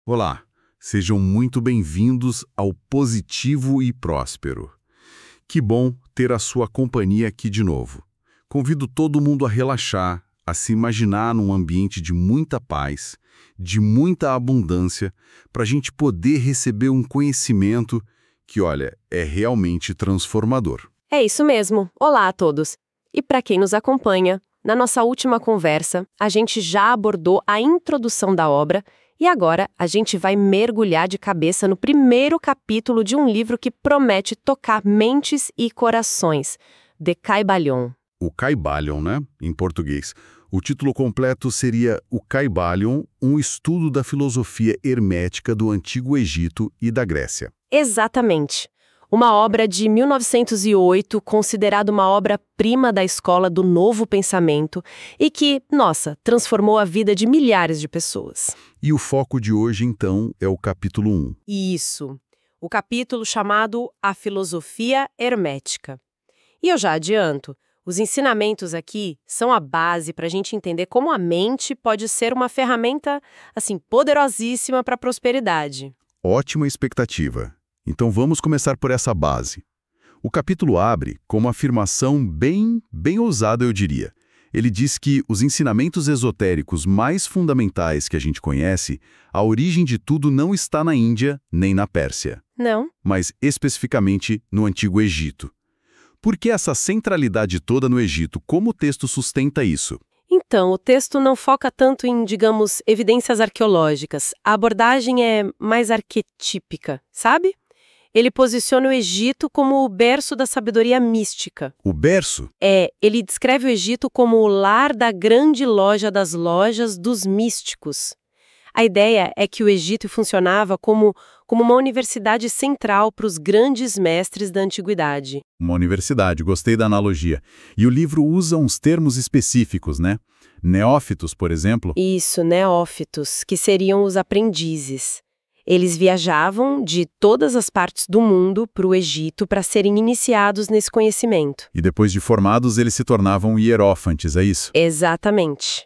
Olá, sejam muito bem-vindos ao Positivo e Próspero. Que bom ter a sua companhia aqui de novo. Convido todo mundo a relaxar, a se imaginar num ambiente de muita paz, de muita abundância, para a gente poder receber um conhecimento que, olha, é realmente transformador. É isso mesmo. Olá a todos. E para quem nos acompanha, na nossa última conversa, a gente já abordou a introdução da obra e agora a gente vai mergulhar de cabeça no primeiro capítulo de um livro que promete tocar mentes e corações, de Kybalion. O Kybalion, né? Em português. O título completo seria O Kybalion, um estudo da filosofia hermética do Antigo Egito e da Grécia. Exatamente. Uma obra de 1908, considerada uma obra-prima da escola do Novo Pensamento e que, nossa, transformou a vida de milhares de pessoas. E o foco de hoje, então, é o capítulo 1. Isso. O capítulo chamado A Filosofia Hermética. E eu já adianto, os ensinamentos aqui são a base para a gente entender como a mente pode ser uma ferramenta, assim, poderosíssima para a prosperidade. Ótima expectativa. Então vamos começar por essa base. O capítulo abre com uma afirmação bem ousada, eu diria. Ele diz que os ensinamentos esotéricos mais fundamentais que a gente conhece, a origem de tudo não está na Índia nem na Pérsia, Não? mas especificamente no Antigo Egito. Por que essa centralidade toda no Egito? Como o texto sustenta isso? Então, o texto não foca tanto em, digamos, evidências arqueológicas. A abordagem é mais arquetípica, sabe? Ele posiciona o Egito como o berço da sabedoria mística. O berço? Ele descreve o Egito como o lar da grande loja das lojas dos místicos. A ideia é que o Egito funcionava como uma universidade central para os grandes mestres da antiguidade. Uma universidade, gostei da analogia. E o livro usa uns termos específicos, né? Neófitos, por exemplo. Isso, neófitos, que seriam os aprendizes. Eles viajavam de todas as partes do mundo para o Egito para serem iniciados nesse conhecimento. E depois de formados, eles se tornavam hierófantes, é isso? Exatamente.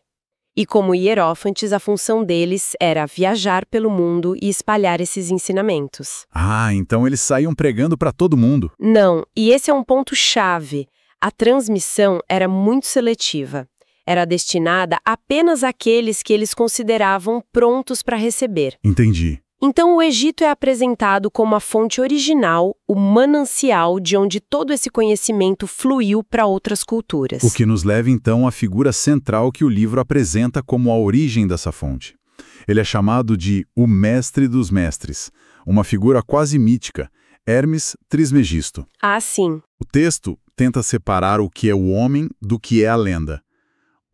E como hierófantes, a função deles era viajar pelo mundo e espalhar esses ensinamentos. Ah, então eles saíam pregando para todo mundo. Não, e esse é um ponto-chave. A transmissão era muito seletiva. Era destinada apenas àqueles que eles consideravam prontos para receber. Entendi. Então, o Egito é apresentado como a fonte original, o manancial de onde todo esse conhecimento fluiu para outras culturas. O que nos leva, então, à figura central que o livro apresenta como a origem dessa fonte. Ele é chamado de o Mestre dos Mestres, uma figura quase mítica, Hermes Trismegisto. Ah, sim. O texto tenta separar o que é o homem do que é a lenda.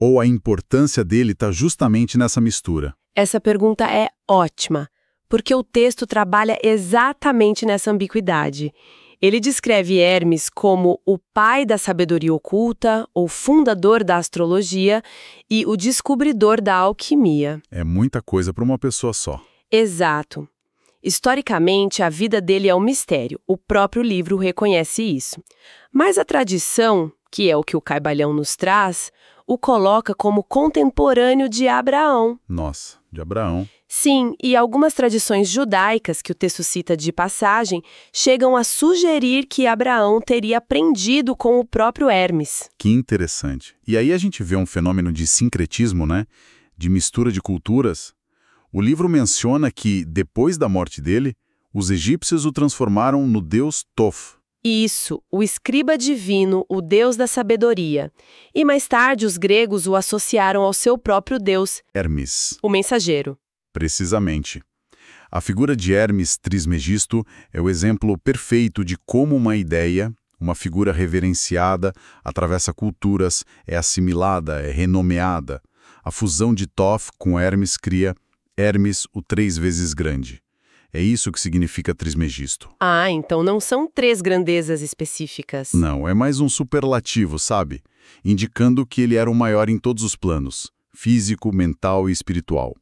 Ou a importância dele está justamente nessa mistura? Essa pergunta é ótima, porque o texto trabalha exatamente nessa ambiguidade. Ele descreve Hermes como o pai da sabedoria oculta, o fundador da astrologia e o descobridor da alquimia. É muita coisa para uma pessoa só. Exato. Historicamente, a vida dele é um mistério. O próprio livro reconhece isso. Mas a tradição, que é o que o Kybalion nos traz, o coloca como contemporâneo de Abraão. Nossa, de Abraão. Sim, e algumas tradições judaicas, que o texto cita de passagem, chegam a sugerir que Abraão teria aprendido com o próprio Hermes. Que interessante. E aí a gente vê um fenômeno de sincretismo, né? De mistura de culturas. O livro menciona que, depois da morte dele, os egípcios o transformaram no deus Thoth. Isso, o escriba divino, o deus da sabedoria. E mais tarde os gregos o associaram ao seu próprio deus, Hermes. o mensageiro. Precisamente. A figura de Hermes Trismegisto é o exemplo perfeito de como uma ideia, uma figura reverenciada, atravessa culturas, é assimilada, é renomeada. A fusão de Thoth com Hermes cria Hermes, o 3 vezes grande. É isso que significa Trismegisto. Ah, então não são 3 grandezas específicas. Não, é mais um superlativo, sabe? Indicando que ele era o maior em todos os planos, físico, mental e espiritual.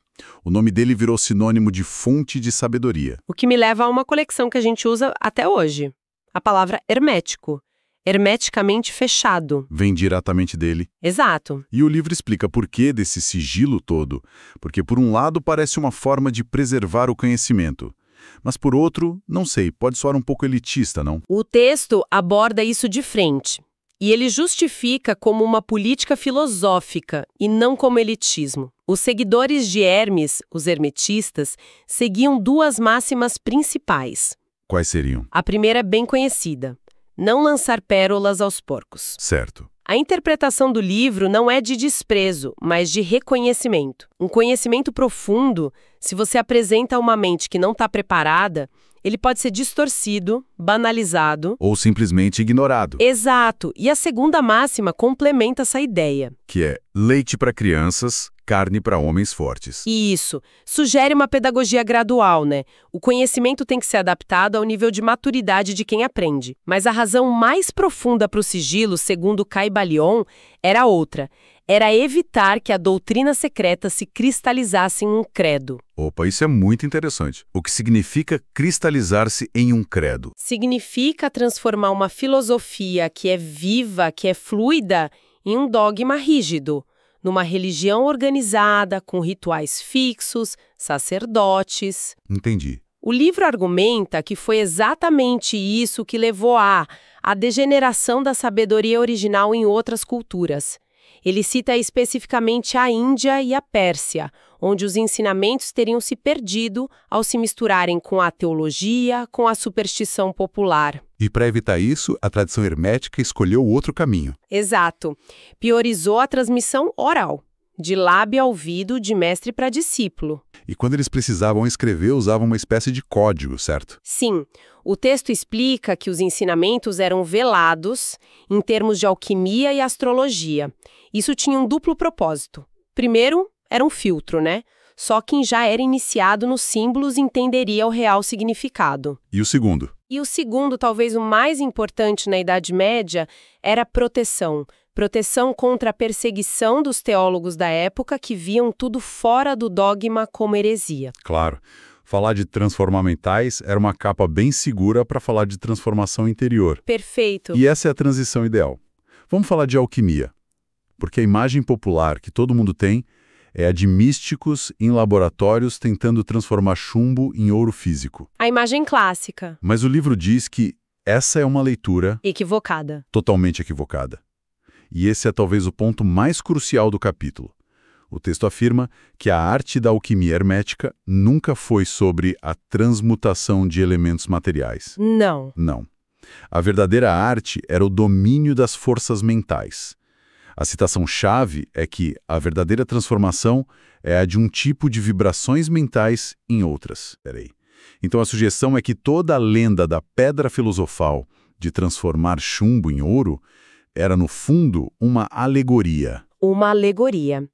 O nome dele virou sinônimo de fonte de sabedoria. O que me leva a uma coleção que a gente usa até hoje. A palavra hermético. hermeticamente fechado. Vem diretamente dele. Exato. E o livro explica por que desse sigilo todo. Porque, por um lado, parece uma forma de preservar o conhecimento. Mas, por outro, não sei, pode soar um pouco elitista, não? O texto aborda isso de frente. E ele justifica como uma política filosófica e não como elitismo. Os seguidores de Hermes, os hermetistas, seguiam duas máximas principais. Quais seriam? A primeira é bem conhecida: não lançar pérolas aos porcos. Certo. A interpretação do livro não é de desprezo, mas de reconhecimento. Um conhecimento profundo, se você apresenta a uma mente que não está preparada, ele pode ser distorcido, banalizado. Ou simplesmente ignorado. Exato. E a segunda máxima complementa essa ideia. Que é leite para crianças, carne para homens fortes. Isso. Sugere uma pedagogia gradual, né? O conhecimento tem que ser adaptado ao nível de maturidade de quem aprende. Mas a razão mais profunda para o sigilo, segundo Caibalion, era outra. Era evitar que a doutrina secreta se cristalizasse em um credo. Opa, isso é muito interessante. O que significa cristalizar-se em um credo? Significa transformar uma filosofia que é viva, que é fluida, em um dogma rígido, numa religião organizada, com rituais fixos, sacerdotes. Entendi. O livro argumenta que foi exatamente isso que levou à degeneração da sabedoria original em outras culturas. Ele cita especificamente a Índia e a Pérsia, onde os ensinamentos teriam se perdido ao se misturarem com a teologia, com a superstição popular. E para evitar isso, a tradição hermética escolheu outro caminho. Exato. Priorizou a transmissão oral, de lábio a ouvido, de mestre para discípulo. E quando eles precisavam escrever, usavam uma espécie de código, certo? Sim. O texto explica que os ensinamentos eram velados em termos de alquimia e astrologia. Isso tinha um duplo propósito. Primeiro, era um filtro, né? Só quem já era iniciado nos símbolos entenderia o real significado. E o segundo? E o segundo, talvez o mais importante na Idade Média, era proteção. Proteção contra a perseguição dos teólogos da época que viam tudo fora do dogma como heresia. Claro. Falar de transformar mentais era uma capa bem segura para falar de transformação interior. Perfeito. E essa é a transição ideal. Vamos falar de alquimia. Porque a imagem popular que todo mundo tem é a de místicos em laboratórios tentando transformar chumbo em ouro físico. A imagem clássica. Mas o livro diz que essa é uma leitura equivocada. Totalmente equivocada. E esse é talvez o ponto mais crucial do capítulo. O texto afirma que a arte da alquimia hermética nunca foi sobre a transmutação de elementos materiais. Não. Não. A verdadeira arte era o domínio das forças mentais. A citação-chave é que a verdadeira transformação é a de um tipo de vibrações mentais em outras. Então a sugestão é que toda a lenda da pedra filosofal de transformar chumbo em ouro era, no fundo, uma alegoria. Uma alegoria.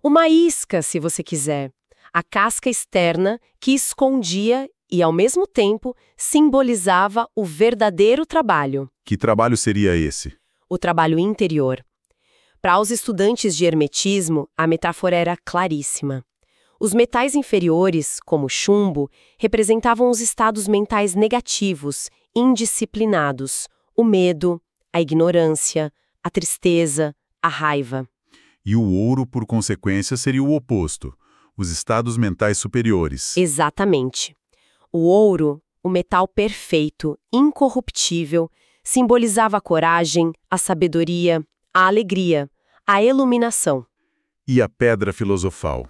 Uma isca, se você quiser. A casca externa que escondia e, ao mesmo tempo, simbolizava o verdadeiro trabalho. Que trabalho seria esse? O trabalho interior. Para os estudantes de hermetismo, a metáfora era claríssima. Os metais inferiores, como o chumbo, representavam os estados mentais negativos, indisciplinados, o medo, a ignorância, a tristeza, a raiva. E o ouro, por consequência, seria o oposto, os estados mentais superiores. Exatamente. O ouro, o metal perfeito, incorruptível, simbolizava a coragem, a sabedoria, a alegria, a iluminação. E a pedra filosofal?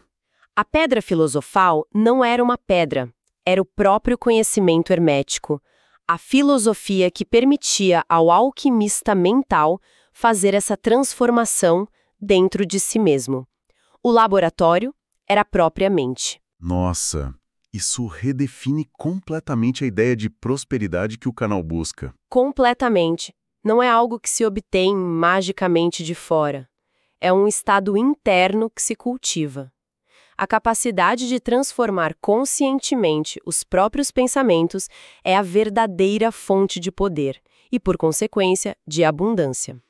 A pedra filosofal não era uma pedra, era o próprio conhecimento hermético, a filosofia que permitia ao alquimista mental fazer essa transformação dentro de si mesmo. O laboratório era a própria mente. Nossa, isso redefine completamente a ideia de prosperidade que o canal busca. Completamente. Não é algo que se obtém magicamente de fora. É um estado interno que se cultiva. A capacidade de transformar conscientemente os próprios pensamentos é a verdadeira fonte de poder e, por consequência, de abundância.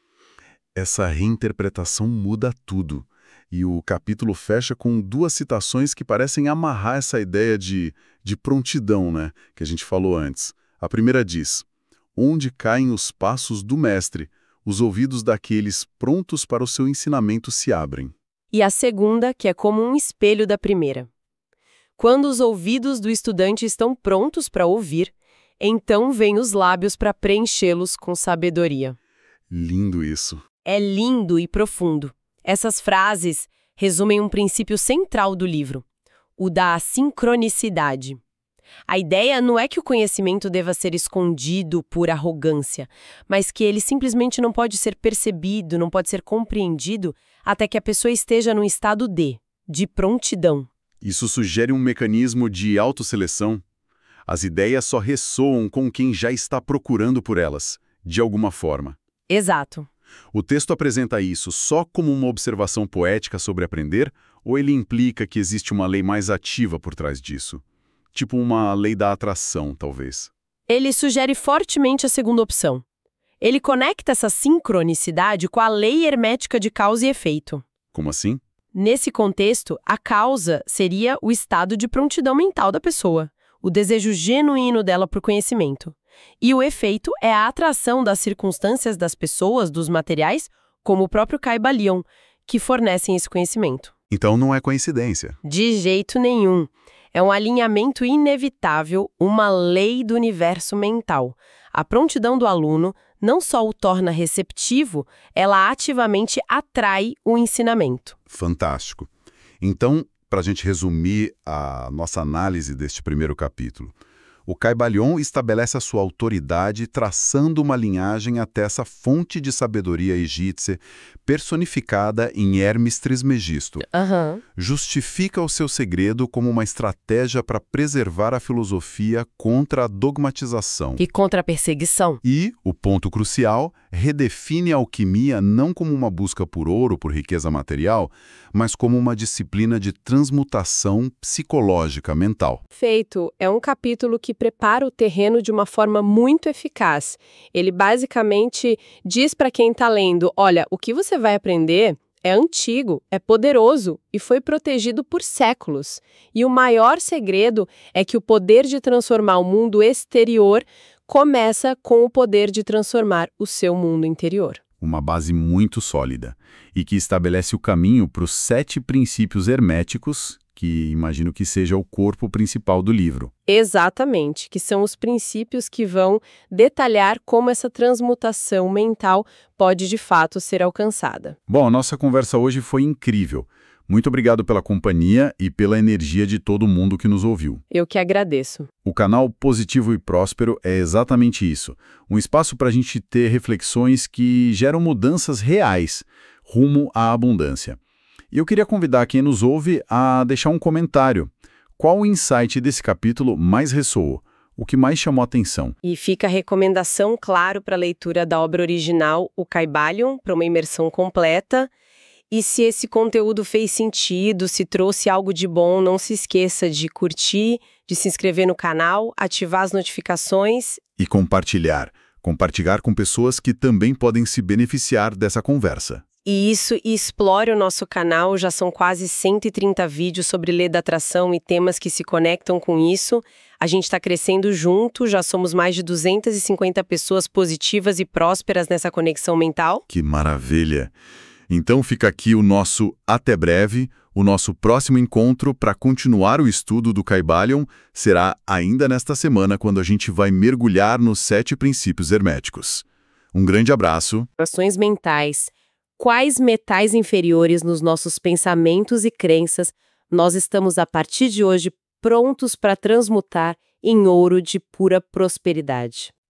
Essa reinterpretação muda tudo. E o capítulo fecha com duas citações que parecem amarrar essa ideia de prontidão, né, que a gente falou antes. A primeira diz: onde caem os passos do mestre, os ouvidos daqueles prontos para o seu ensinamento se abrem. E a segunda, que é como um espelho da primeira. Quando os ouvidos do estudante estão prontos para ouvir, então vêm os lábios para preenchê-los com sabedoria. Lindo isso. É lindo e profundo. Essas frases resumem um princípio central do livro, o da sincronicidade. A ideia não é que o conhecimento deva ser escondido por arrogância, mas que ele simplesmente não pode ser percebido, não pode ser compreendido até que a pessoa esteja num estado de prontidão. Isso sugere um mecanismo de autosseleção. As ideias só ressoam com quem já está procurando por elas, de alguma forma. Exato. O texto apresenta isso só como uma observação poética sobre aprender, ou ele implica que existe uma lei mais ativa por trás disso? Tipo uma lei da atração, talvez. Ele sugere fortemente a segunda opção. Ele conecta essa sincronicidade com a lei hermética de causa e efeito. Como assim? Nesse contexto, a causa seria o estado de prontidão mental da pessoa, o desejo genuíno dela por conhecimento. E o efeito é a atração das circunstâncias das pessoas, dos materiais, como o próprio Kybalion, que fornecem esse conhecimento. Então não é coincidência. De jeito nenhum. É um alinhamento inevitável, uma lei do universo mental. A prontidão do aluno não só o torna receptivo, ela ativamente atrai o ensinamento. Fantástico. Então, para a gente resumir a nossa análise deste primeiro capítulo, o Kybalion estabelece a sua autoridade traçando uma linhagem até essa fonte de sabedoria egípcia personificada em Hermes Trismegisto. Justifica o seu segredo como uma estratégia para preservar a filosofia contra a dogmatização. E contra a perseguição. E, o ponto crucial, redefine a alquimia não como uma busca por ouro, por riqueza material, mas como uma disciplina de transmutação psicológica mental. Feito. É um capítulo que prepara o terreno de uma forma muito eficaz. Ele basicamente diz para quem está lendo, olha, o que você vai aprender é antigo, é poderoso e foi protegido por séculos. E o maior segredo é que o poder de transformar o mundo exterior começa com o poder de transformar o seu mundo interior. Uma base muito sólida e que estabelece o caminho para os 7 princípios herméticos, que imagino que seja o corpo principal do livro. Exatamente, que são os princípios que vão detalhar como essa transmutação mental pode de fato ser alcançada. Bom, a nossa conversa hoje foi incrível. Muito obrigado pela companhia e pela energia de todo mundo que nos ouviu. Eu que agradeço. O canal Positivo e Próspero é exatamente isso. Um espaço para a gente ter reflexões que geram mudanças reais rumo à abundância. E eu queria convidar quem nos ouve a deixar um comentário. Qual o insight desse capítulo mais ressoou? O que mais chamou a atenção? E fica a recomendação, claro, para a leitura da obra original, o Kybalion, para uma imersão completa. E se esse conteúdo fez sentido, se trouxe algo de bom, não se esqueça de curtir, de se inscrever no canal, ativar as notificações. E compartilhar. Compartilhar com pessoas que também podem se beneficiar dessa conversa. E explore o nosso canal, já são quase 130 vídeos sobre lei da atração e temas que se conectam com isso. A gente está crescendo junto, já somos mais de 250 pessoas positivas e prósperas nessa conexão mental. Que maravilha! Então fica aqui o nosso até breve, o nosso próximo encontro para continuar o estudo do Kybalion será ainda nesta semana, quando a gente vai mergulhar nos 7 princípios herméticos. Um grande abraço. Ações mentais. Quais metais inferiores nos nossos pensamentos e crenças nós estamos a partir de hoje prontos para transmutar em ouro de pura prosperidade?